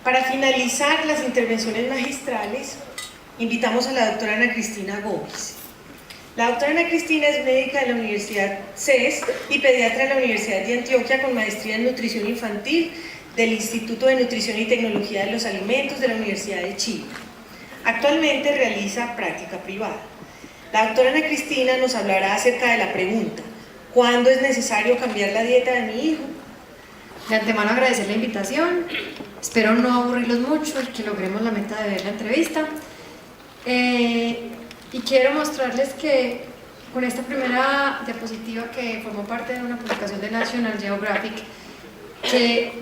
Para finalizar las intervenciones magistrales, invitamos a la doctora Ana Cristina Gómez. La doctora Ana Cristina es médica de la Universidad CES y pediatra de la Universidad de Antioquia con maestría en nutrición infantil del Instituto de Nutrición y Tecnología de los Alimentos de la Universidad de Chile. Actualmente realiza práctica privada. La doctora Ana Cristina nos hablará acerca de la pregunta: ¿cuándo es necesario cambiar la dieta de mi hijo? De antemano agradecer la invitación, espero no aburrirlos mucho y que logremos la meta de ver la entrevista. Y quiero mostrarles que con esta primera diapositiva, que formó parte de una publicación de National Geographic, que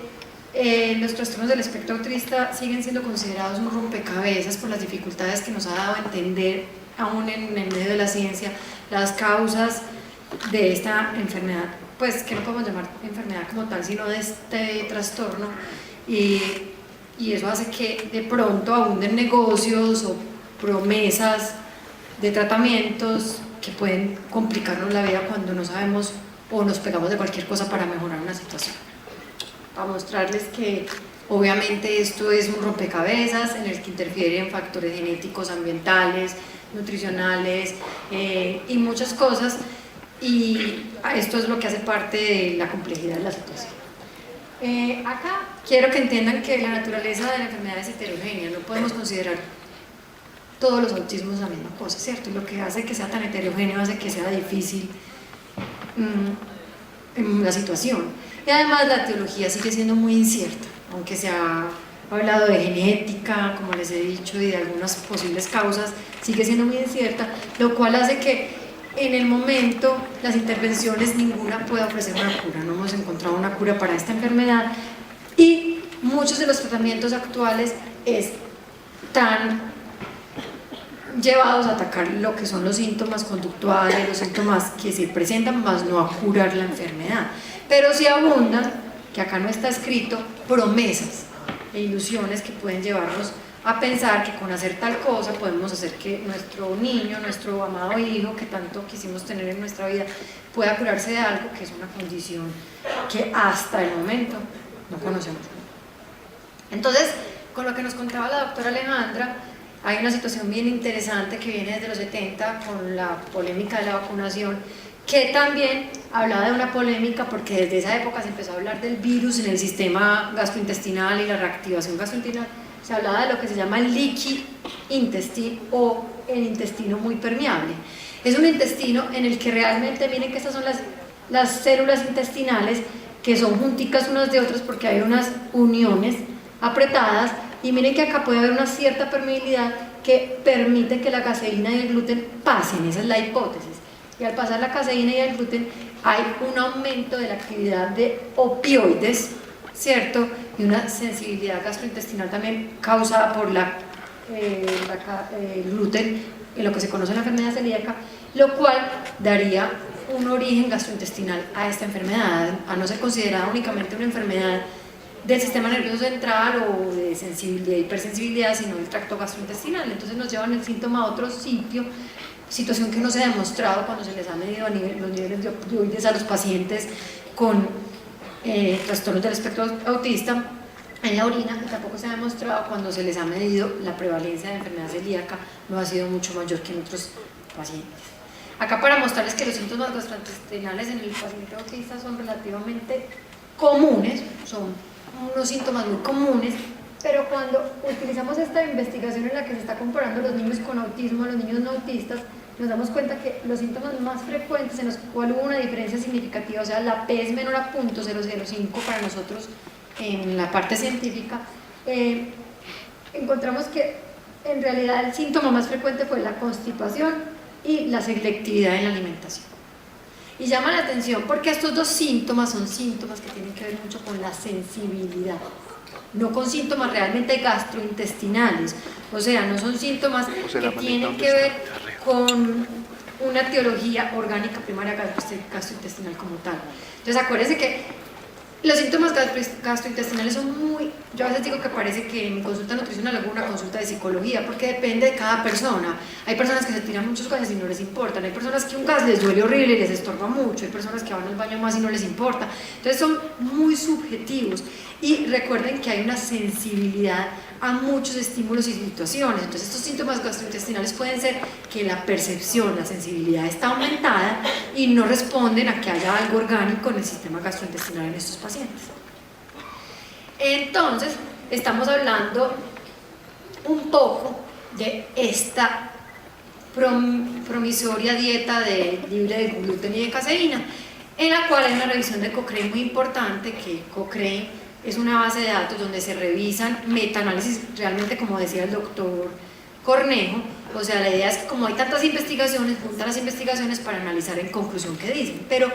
los trastornos del espectro autista siguen siendo considerados un rompecabezas por las dificultades que nos ha dado a entender, aún en el medio de la ciencia, las causas de esta enfermedad, pues que no podemos llamar enfermedad como tal, sino de este trastorno, y eso hace que de pronto abunden negocios o promesas de tratamientos que pueden complicarnos la vida cuando no sabemos o nos pegamos de cualquier cosa para mejorar una situación. Para mostrarles que obviamente esto es un rompecabezas en el que interfieren factores genéticos, ambientales, nutricionales y muchas cosas, y esto es lo que hace parte de la complejidad de la situación. Acá quiero que entiendan que la naturaleza de la enfermedad es heterogénea, no podemos considerar todos los autismos la misma cosa, ¿cierto? Lo que hace que sea tan heterogéneo hace que sea difícil la situación. Y además la etiología sigue siendo muy incierta, aunque se ha hablado de genética, como les he dicho, y de algunas posibles causas, sigue siendo muy incierta, lo cual hace que en el momento las intervenciones ninguna pueda ofrecer una cura. No hemos encontrado una cura para esta enfermedad y muchos de los tratamientos actuales están llevados a atacar lo que son los síntomas conductuales, los síntomas que se presentan, más no a curar la enfermedad. Pero sí abundan, que acá no está escrito, promesas e ilusiones que pueden llevarnos a pensar que con hacer tal cosa podemos hacer que nuestro niño, nuestro amado hijo que tanto quisimos tener en nuestra vida, pueda curarse de algo que es una condición que hasta el momento no conocemos. Entonces, con lo que nos contaba la doctora Alejandra, hay una situación bien interesante que viene desde los 70 con la polémica de la vacunación, que también hablaba de una polémica porque desde esa época se empezó a hablar del virus en el sistema gastrointestinal y la reactivación gastrointestinal. Se hablaba de lo que se llama el leaky intestine o el intestino muy permeable. Es un intestino en el que realmente, miren que estas son las células intestinales que son junticas unas de otras porque hay unas uniones apretadas, y miren que acá puede haber una cierta permeabilidad que permite que la caseína y el gluten pasen, esa es la hipótesis. Y al pasar la caseína y el gluten hay un aumento de la actividad de opioides, ¿cierto? Y una sensibilidad gastrointestinal también causada por el gluten, en lo que se conoce la enfermedad celíaca, lo cual daría un origen gastrointestinal a esta enfermedad, a no ser considerada únicamente una enfermedad del sistema nervioso central o de sensibilidad, hipersensibilidad, sino del tracto gastrointestinal. Entonces nos llevan el síntoma a otro sitio, situación que no se ha demostrado cuando se les ha medido los niveles de opioides a los pacientes con trastornos del espectro autista en la orina, que tampoco se ha demostrado cuando se les ha medido la prevalencia de enfermedad celíaca, no ha sido mucho mayor que en otros pacientes. Acá para mostrarles que los síntomas gastrointestinales en el paciente autista son relativamente comunes, son unos síntomas muy comunes, pero cuando utilizamos esta investigación en la que se está comparando los niños con autismo a los niños no autistas, nos damos cuenta que los síntomas más frecuentes en los cuales hubo una diferencia significativa, o sea, la P es menor a 0.005 para nosotros en la parte científica, encontramos que en realidad el síntoma más frecuente fue la constipación y la selectividad en la alimentación. Y llama la atención porque estos dos síntomas son síntomas que tienen que ver mucho con la sensibilidad, no con síntomas realmente gastrointestinales, o sea, no son síntomas que tienen que ver con una etiología orgánica primaria gastrointestinal como tal. Entonces acuérdense que Los síntomas gastrointestinales son muy, yo a veces digo que parece que en mi consulta nutricional hago una consulta de psicología, porque depende de cada persona. Hay personas que se tiran muchos gases y no les importan, hay personas que un gas les duele horrible y les estorba mucho, hay personas que van al baño más y no les importa, entonces son muy subjetivos. Y recuerden que hay una sensibilidad a muchos estímulos y situaciones, entonces estos síntomas gastrointestinales pueden ser que la percepción, la sensibilidad está aumentada y no responden a que haya algo orgánico en el sistema gastrointestinal en estos pacientes. Entonces, estamos hablando un poco de esta promisoria dieta libre de gluten y de caseína, en la cual hay una revisión de Cochrane muy importante, que Cochrane es una base de datos donde se revisan metaanálisis, realmente como decía el doctor Cornejo, o sea, la idea es que como hay tantas investigaciones, juntan las investigaciones para analizar en conclusión qué dicen, pero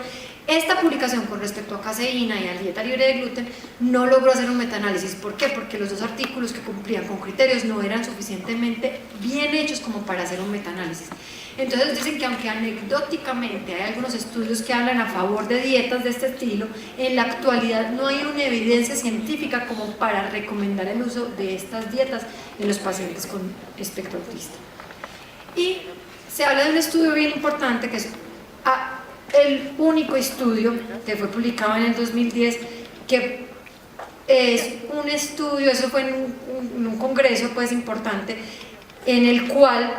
esta publicación con respecto a caseína y a dieta libre de gluten no logró hacer un metaanálisis. ¿Por qué? Porque los dos artículos que cumplían con criterios no eran suficientemente bien hechos como para hacer un metaanálisis. Entonces dicen que aunque anecdóticamente hay algunos estudios que hablan a favor de dietas de este estilo, en la actualidad no hay una evidencia científica como para recomendar el uso de estas dietas en los pacientes con espectro autista. Y se habla de un estudio bien importante que es el único estudio que fue publicado en el 2010, que es un estudio, eso fue en un congreso pues importante, en el cual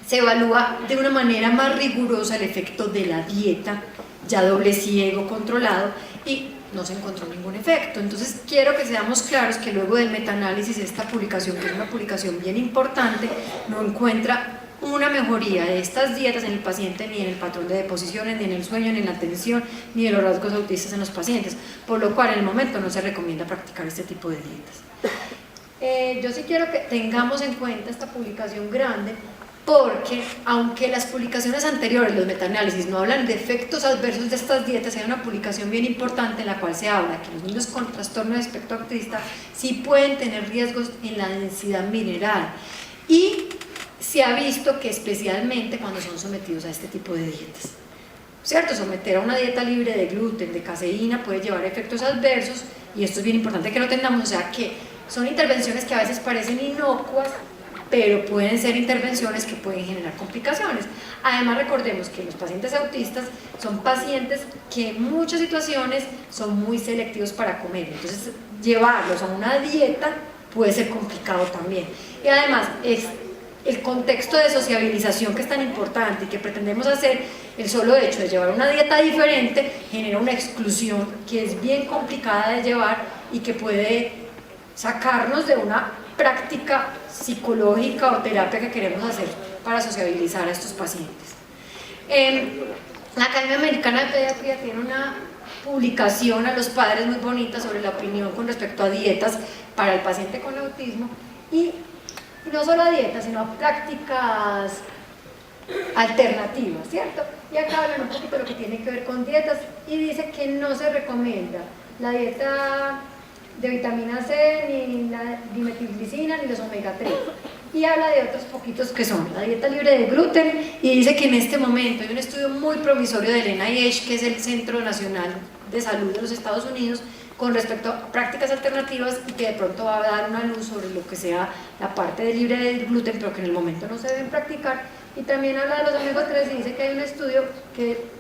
se evalúa de una manera más rigurosa el efecto de la dieta, ya doble ciego, controlado, y no se encontró ningún efecto. Entonces quiero que seamos claros que luego del metaanálisis esta publicación, que es una publicación bien importante, no encuentra una mejoría de estas dietas en el paciente, ni en el patrón de deposiciones, ni en el sueño, ni en la atención, ni en los rasgos autistas en los pacientes, por lo cual en el momento no se recomienda practicar este tipo de dietas. Yo sí quiero que tengamos en cuenta esta publicación grande, porque aunque las publicaciones anteriores, los metaanálisis, no hablan de efectos adversos de estas dietas, hay una publicación bien importante en la cual se habla que los niños con trastorno de espectro autista sí pueden tener riesgos en la densidad mineral, y se ha visto que especialmente cuando son sometidos a este tipo de dietas, ¿cierto? Someter a una dieta libre de gluten, de caseína, puede llevar a efectos adversos, y esto es bien importante que lo tengamos, o sea que son intervenciones que a veces parecen inocuas, pero pueden ser intervenciones que pueden generar complicaciones. Además, recordemos que los pacientes autistas son pacientes que en muchas situaciones son muy selectivos para comer, entonces llevarlos a una dieta puede ser complicado también. Y además, el contexto de sociabilización que es tan importante y que pretendemos hacer, el solo hecho de llevar una dieta diferente genera una exclusión que es bien complicada de llevar y que puede sacarnos de una práctica psicológica o terapia que queremos hacer para sociabilizar a estos pacientes. La Academia Americana de Pediatría tiene una publicación a los padres muy bonita sobre la opinión con respecto a dietas para el paciente con autismo, y no solo a dietas, sino a prácticas alternativas, ¿cierto? Y acá hablan un poquito de lo que tiene que ver con dietas, y dice que no se recomienda la dieta de vitamina C, ni la dimetilglicina, ni los omega 3, y habla de otros poquitos que son la dieta libre de gluten, y dice que en este momento hay un estudio muy promisorio del NIH, que es el Centro Nacional de Salud de los Estados Unidos, con respecto a prácticas alternativas, y que de pronto va a dar una luz sobre lo que sea la parte de libre de gluten, pero que en el momento no se deben practicar. Y también habla de los omega 3 y dice que hay un estudio que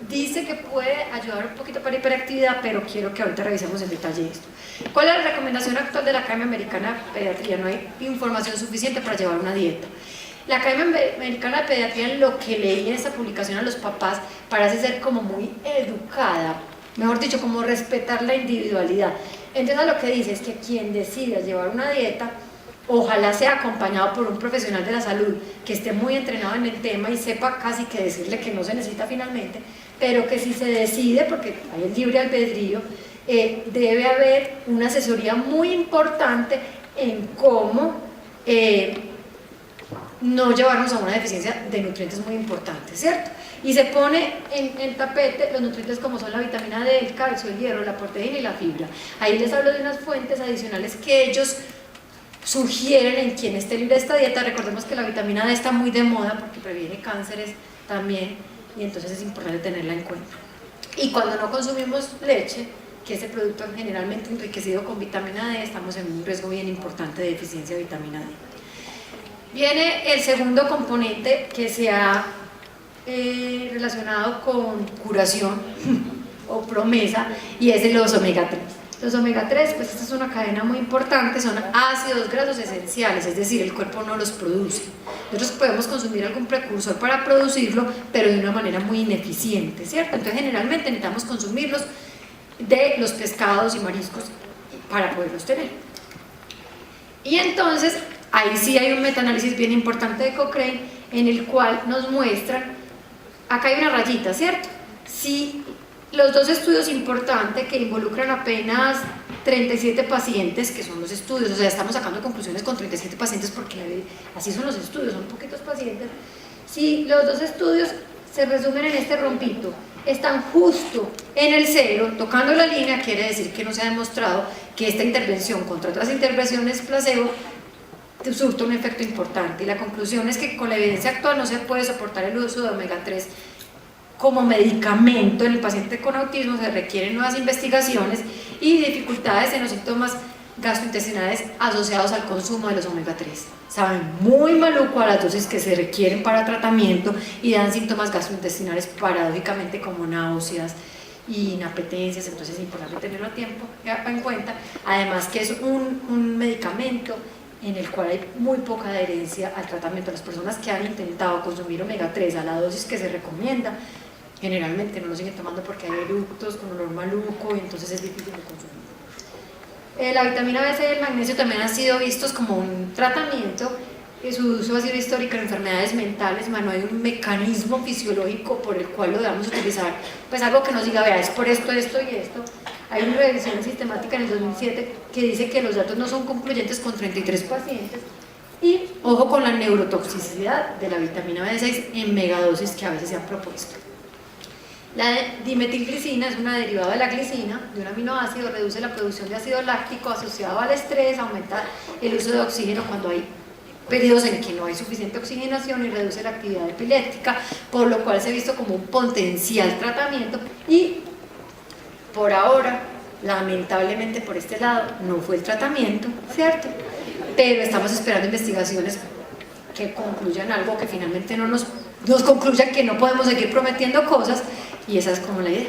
dice que puede ayudar un poquito para hiperactividad, pero quiero que ahorita revisemos en detalle esto. ¿Cuál es la recomendación actual de la Academia Americana de Pediatría? No hay información suficiente para llevar una dieta. La Academia Americana de Pediatría, en lo que leí en esta publicación a los papás, parece ser como muy educada, mejor dicho, como respetar la individualidad. Entonces lo que dice es que quien decida llevar una dieta, ojalá sea acompañado por un profesional de la salud que esté muy entrenado en el tema y sepa casi que decirle que no se necesita finalmente, pero que si se decide, porque hay el libre albedrío, debe haber una asesoría muy importante en cómo no llevarnos a una deficiencia de nutrientes muy importante, ¿cierto? Y se pone en el tapete los nutrientes como son la vitamina D, el calcio, el hierro, la proteína y la fibra. Ahí les hablo de unas fuentes adicionales que ellos sugieren en quien esté libre de esta dieta. Recordemos que la vitamina D está muy de moda porque previene cánceres también, y entonces es importante tenerla en cuenta. Y cuando no consumimos leche, que ese producto generalmente enriquecido con vitamina D, estamos en un riesgo bien importante de deficiencia de vitamina D. Viene el segundo componente que se ha relacionado con curación o promesa, y es de los omega 3. Los omega 3, pues esta es una cadena muy importante, son ácidos grasos esenciales, es decir, el cuerpo no los produce. Nosotros podemos consumir algún precursor para producirlo, pero de una manera muy ineficiente, ¿cierto? Entonces generalmente necesitamos consumirlos de los pescados y mariscos para poderlos tener. Y entonces, ahí sí hay un metaanálisis bien importante de Cochrane, en el cual nos muestran, acá hay una rayita, ¿cierto? Si los dos estudios importantes que involucran apenas 37 pacientes, que son los estudios, o sea, estamos sacando conclusiones con 37 pacientes porque así son los estudios, son poquitos pacientes. Si los dos estudios se resumen en este rompito, están justo en el cero, tocando la línea, quiere decir que no se ha demostrado que esta intervención contra otras intervenciones placebo surta un efecto importante. Y la conclusión es que con la evidencia actual no se puede soportar el uso de omega 3 como medicamento en el paciente con autismo, se requieren nuevas investigaciones y dificultades en los síntomas gastrointestinales asociados al consumo de los omega 3. Saben muy maluco a las dosis que se requieren para tratamiento y dan síntomas gastrointestinales paradójicamente como náuseas y inapetencias, entonces es importante tenerlo en cuenta. Además que es un medicamento en el cual hay muy poca adherencia al tratamiento. Las personas que han intentado consumir omega 3 a la dosis que se recomienda, generalmente no lo siguen tomando porque hay eructos con olor maluco y entonces es difícil de consumir. La vitamina B6 y el magnesio también han sido vistos como un tratamiento, que su uso ha sido histórico en enfermedades mentales, no hay un mecanismo fisiológico por el cual lo debamos utilizar, pues algo que nos diga, vea, es por esto, esto y esto. Hay una revisión sistemática en el 2007 que dice que los datos no son concluyentes con 33 pacientes, y ojo con la neurotoxicidad de la vitamina B6 en megadosis que a veces se han propuesto. La dimetilglicina es una derivada de la glicina, de un aminoácido, reduce la producción de ácido láctico asociado al estrés, aumenta el uso de oxígeno cuando hay periodos en que no hay suficiente oxigenación y reduce la actividad epiléptica, por lo cual se ha visto como un potencial tratamiento y por ahora, lamentablemente por este lado, no fue el tratamiento, ¿cierto? Pero estamos esperando investigaciones que concluyan algo, que finalmente no nos concluyan que no podemos seguir prometiendo cosas, y esa es como la idea.